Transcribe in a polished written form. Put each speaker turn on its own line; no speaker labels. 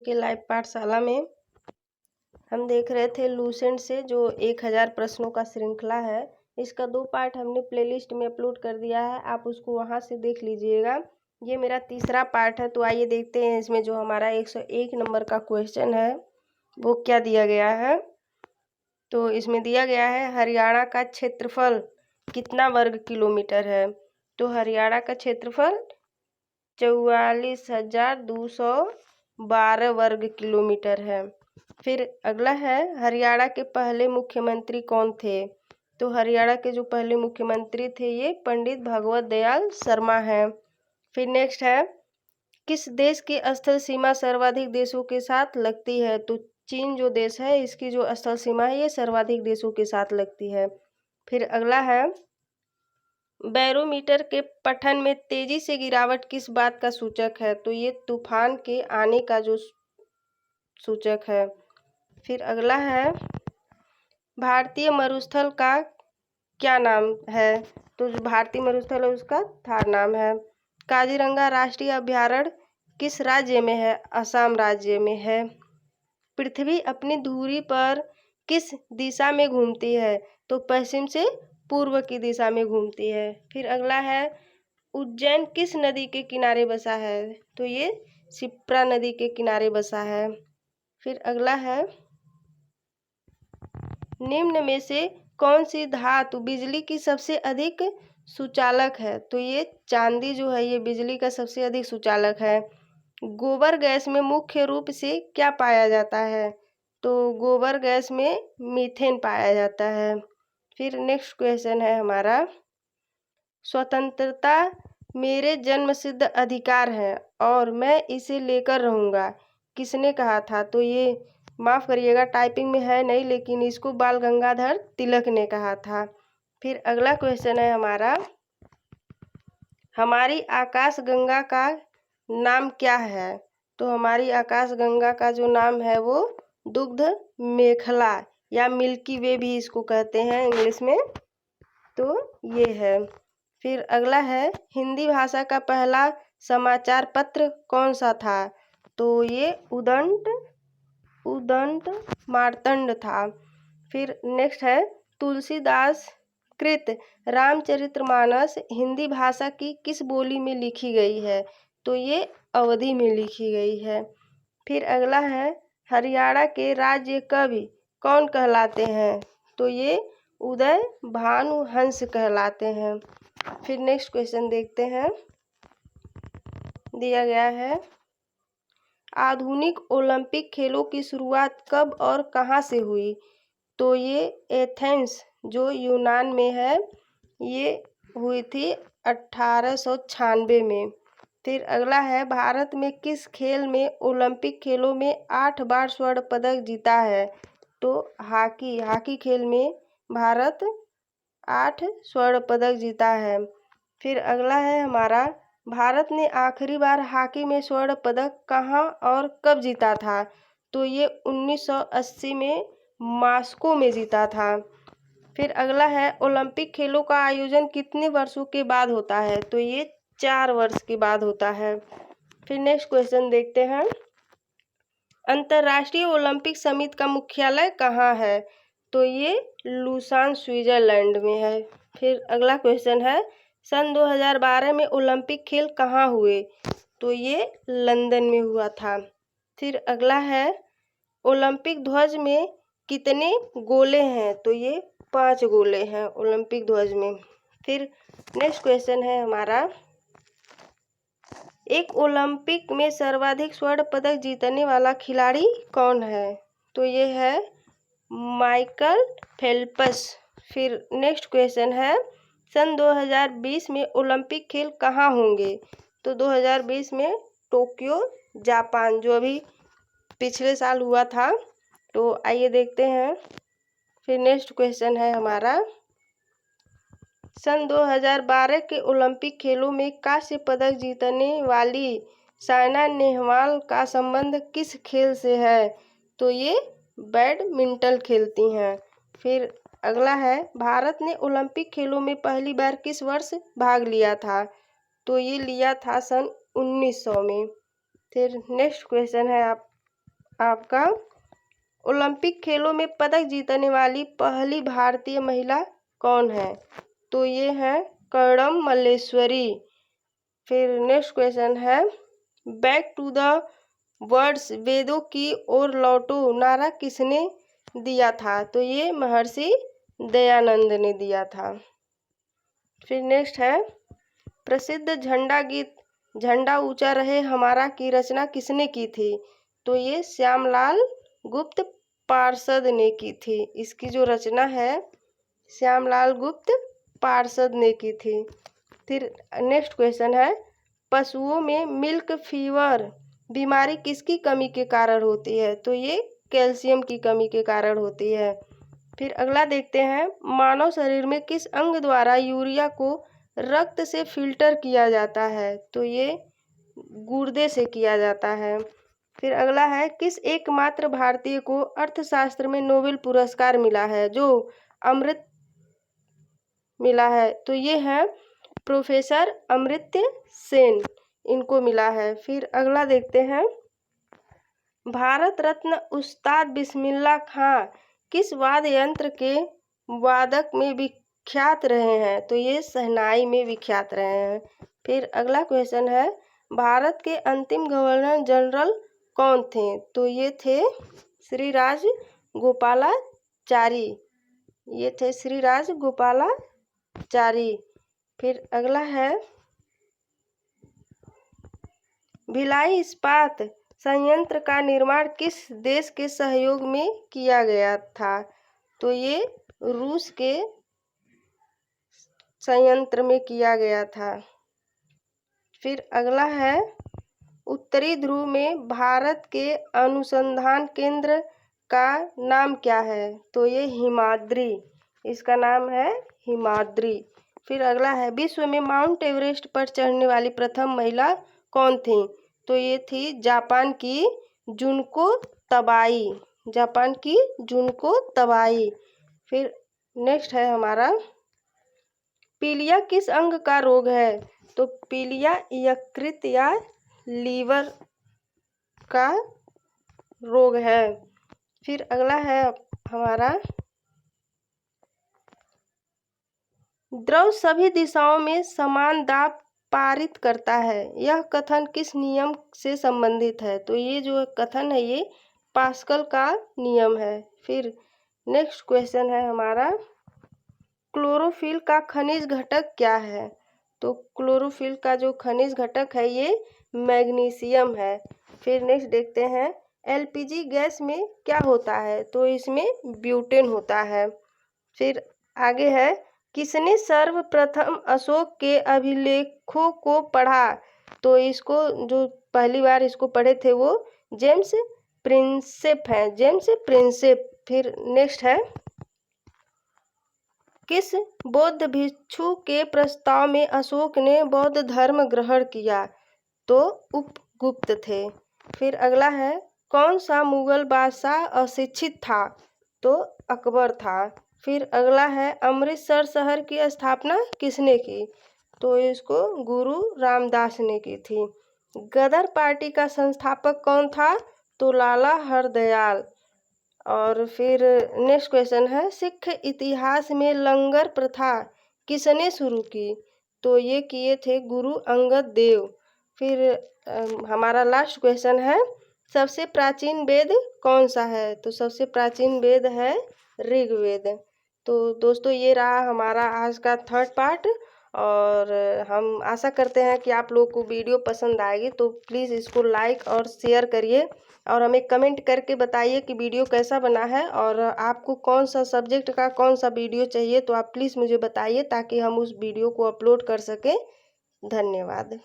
के लाइव पाठशाला में हम देख रहे थे लूसेंट से जो 1000 प्रश्नों का श्रृंखला है। इसका 2 पार्ट हमने प्लेलिस्ट में अपलोड कर दिया है, आप उसको वहां से देख लीजिएगा। ये मेरा तीसरा पार्ट है, तो आइए देखते हैं इसमें जो हमारा 101 नंबर का क्वेश्चन है वो क्या दिया गया है। तो इसमें दिया गया है हरियाणा का क्षेत्रफल कितना वर्ग किलोमीटर है। तो हरियाणा का क्षेत्रफल 44,212 वर्ग किलोमीटर है। फिर अगला है हरियाणा के पहले मुख्यमंत्री कौन थे। तो हरियाणा के जो पहले मुख्यमंत्री थे ये पंडित भगवत दयाल शर्मा हैं। फिर नेक्स्ट है किस देश की स्थल सीमा सर्वाधिक देशों के साथ लगती है। तो चीन जो देश है इसकी जो स्थल सीमा है ये सर्वाधिक देशों के साथ लगती है। फिर अगला है बैरोमीटर के पठन में तेजी से गिरावट किस बात का सूचक है। तो ये तूफान के आने का जो सूचक है। फिर अगला है भारतीय मरुस्थल का क्या नाम है। तो जो भारतीय मरुस्थल है उसका थार नाम है। काजीरंगा राष्ट्रीय अभयारण्य किस राज्य में है। असम राज्य में है। पृथ्वी अपनी धुरी पर किस दिशा में घूमती है। तो पश्चिम से पूर्व की दिशा में घूमती है। फिर अगला है उज्जैन किस नदी के किनारे बसा है। तो ये शिप्रा नदी के किनारे बसा है। फिर अगला है निम्न में से कौन सी धातु बिजली की सबसे अधिक सुचालक है। तो ये चांदी जो है ये बिजली का सबसे अधिक सुचालक है। गोबर गैस में मुख्य रूप से क्या पाया जाता है। तो गोबर गैस में मीथेन पाया जाता है। फिर नेक्स्ट क्वेश्चन है हमारा स्वतंत्रता मेरे जन्मसिद्ध अधिकार है और मैं इसे लेकर रहूँगा किसने कहा था। तो ये माफ़ करिएगा टाइपिंग में है नहीं, लेकिन इसको बाल गंगाधर तिलक ने कहा था। फिर अगला क्वेश्चन है हमारा हमारी आकाश गंगा का नाम क्या है। तो हमारी आकाश गंगा का जो नाम है वो दुग्ध मेखला या मिल्की वे भी इसको कहते हैं इंग्लिश में। तो ये है। फिर अगला है हिंदी भाषा का पहला समाचार पत्र कौन सा था। तो ये उदंत मार्तंड था। फिर नेक्स्ट है तुलसीदास कृत रामचरितमानस हिंदी भाषा की किस बोली में लिखी गई है। तो ये अवधी में लिखी गई है। फिर अगला है हरियाणा के राज्य कवि कौन कहलाते हैं। तो ये उदय भानु हंस कहलाते हैं। फिर नेक्स्ट क्वेश्चन देखते हैं। दिया गया है आधुनिक ओलंपिक खेलों की शुरुआत कब और कहाँ से हुई। तो ये एथेंस जो यूनान में है ये हुई थी 1896 में। फिर अगला है भारत में किस खेल में ओलंपिक खेलों में 8 बार स्वर्ण पदक जीता है। तो हॉकी खेल में भारत 8 स्वर्ण पदक जीता है। फिर अगला है हमारा भारत ने आखिरी बार हॉकी में स्वर्ण पदक कहाँ और कब जीता था। तो ये 1980 में मॉस्को में जीता था। फिर अगला है ओलंपिक खेलों का आयोजन कितने वर्षों के बाद होता है। तो ये 4 वर्ष के बाद होता है। फिर नेक्स्ट क्वेश्चन देखते हैं अंतर्राष्ट्रीय ओलंपिक समिति का मुख्यालय कहाँ है। तो ये लुसान स्विट्जरलैंड में है। फिर अगला क्वेश्चन है सन 2012 में ओलंपिक खेल कहाँ हुए। तो ये लंदन में हुआ था। फिर अगला है ओलंपिक ध्वज में कितने गोले हैं। तो ये 5 गोले हैं ओलंपिक ध्वज में। फिर नेक्स्ट क्वेश्चन है हमारा एक ओलंपिक में सर्वाधिक स्वर्ण पदक जीतने वाला खिलाड़ी कौन है। तो ये है माइकल फेल्प्स। फिर नेक्स्ट क्वेश्चन है सन 2020 में ओलंपिक खेल कहाँ होंगे। तो 2020 में टोक्यो जापान जो अभी पिछले साल हुआ था। तो आइए देखते हैं। फिर नेक्स्ट क्वेश्चन है हमारा सन 2012 के ओलंपिक खेलों में कांस्य पदक जीतने वाली साइना नेहवाल का संबंध किस खेल से है। तो ये बैडमिंटन खेलती हैं। फिर अगला है भारत ने ओलंपिक खेलों में पहली बार किस वर्ष भाग लिया था। तो ये लिया था सन 1900 में। फिर नेक्स्ट क्वेश्चन है आपका ओलंपिक खेलों में पदक जीतने वाली पहली भारतीय महिला कौन है? तो ये है कर्णम मल्लेश्वरी। फिर नेक्स्ट क्वेश्चन है, बैक टू द वर्ड्स वेदों की ओर लौटो नारा किसने दिया था? तो ये महर्षि दयानंद ने दिया था। फिर नेक्स्ट है, प्रसिद्ध झंडा गीत झंडा ऊंचा रहे हमारा की रचना किसने की थी? तो ये श्यामलाल गुप्त पार्षद ने की थी। इसकी जो रचना है श्यामलाल गुप्त पार्षद ने की थी। फिर नेक्स्ट क्वेश्चन है, पशुओं में मिल्क फीवर बीमारी किसकी कमी के कारण होती है? तो ये कैल्शियम की कमी के कारण होती है। फिर अगला देखते हैं, मानव शरीर में किस अंग द्वारा यूरिया को रक्त से फिल्टर किया जाता है? तो ये गुर्दे से किया जाता है। फिर अगला है, किस एकमात्र भारतीय को अर्थशास्त्र में नोबेल पुरस्कार मिला है? जो अमृत मिला है, तो ये है प्रोफेसर अमर्त्य सेन, इनको मिला है। फिर अगला देखते हैं, भारत रत्न उस्ताद बिस्मिल्लाह खां किस वाद्य यंत्र के वादक में विख्यात रहे हैं? तो ये शहनाई में विख्यात रहे हैं। फिर अगला क्वेश्चन है, भारत के अंतिम गवर्नर जनरल कौन थे? तो ये थे श्री राजगोपालाचारी, ये थे श्री राजगोपालाचारी। फिर अगला है, भिलाई इस्पात संयंत्र का निर्माण किस देश के सहयोग में किया गया था? तो ये रूस के संयंत्र में किया गया था। फिर अगला है, उत्तरी ध्रुव में भारत के अनुसंधान केंद्र का नाम क्या है? तो ये हिमाद्री, इसका नाम है हिमाद्री। फिर अगला है, विश्व में माउंट एवरेस्ट पर चढ़ने वाली प्रथम महिला कौन थी? तो ये थी जापान की जुनको तबाई, जापान की जुनको तबाई। फिर नेक्स्ट है हमारा, पीलिया किस अंग का रोग है? तो पीलिया यकृत या लीवर का रोग है। फिर अगला है हमारा, द्रव सभी दिशाओं में समान दाब पारित करता है, यह कथन किस नियम से संबंधित है? तो ये जो कथन है ये पास्कल का नियम है। फिर नेक्स्ट क्वेश्चन है हमारा, क्लोरोफिल का खनिज घटक क्या है? तो क्लोरोफिल का जो खनिज घटक है ये मैग्नीशियम है। फिर नेक्स्ट देखते हैं, एलपीजी गैस में क्या होता है? तो इसमें ब्यूटेन होता है। फिर आगे है, किसने सर्वप्रथम अशोक के अभिलेखों को पढ़ा? तो इसको जो पहली बार इसको पढ़े थे वो जेम्स प्रिंसेप हैं, जेम्स प्रिंसेप। फिर नेक्स्ट है, किस बौद्ध भिक्षु के प्रस्ताव में अशोक ने बौद्ध धर्म ग्रहण किया? तो उपगुप्त थे। फिर अगला है, कौन सा मुगल बादशाह अशिक्षित था? तो अकबर था। फिर अगला है, अमृतसर शहर की स्थापना किसने की? तो इसको गुरु रामदास ने की थी। गदर पार्टी का संस्थापक कौन था? तो लाला हरदयाल। और फिर नेक्स्ट क्वेश्चन है, सिख इतिहास में लंगर प्रथा किसने शुरू की? तो ये किए थे गुरु अंगद देव। फिर हमारा लास्ट क्वेश्चन है, सबसे प्राचीन वेद कौन सा है? तो सबसे प्राचीन वेद है ऋग्वेद। तो दोस्तों ये रहा हमारा आज का थर्ड पार्ट, और हम आशा करते हैं कि आप लोग को वीडियो पसंद आएगी। तो प्लीज़ इसको लाइक और शेयर करिए, और हमें कमेंट करके बताइए कि वीडियो कैसा बना है, और आपको कौन सा सब्जेक्ट का कौन सा वीडियो चाहिए तो आप प्लीज़ मुझे बताइए, ताकि हम उस वीडियो को अपलोड कर सकें। धन्यवाद।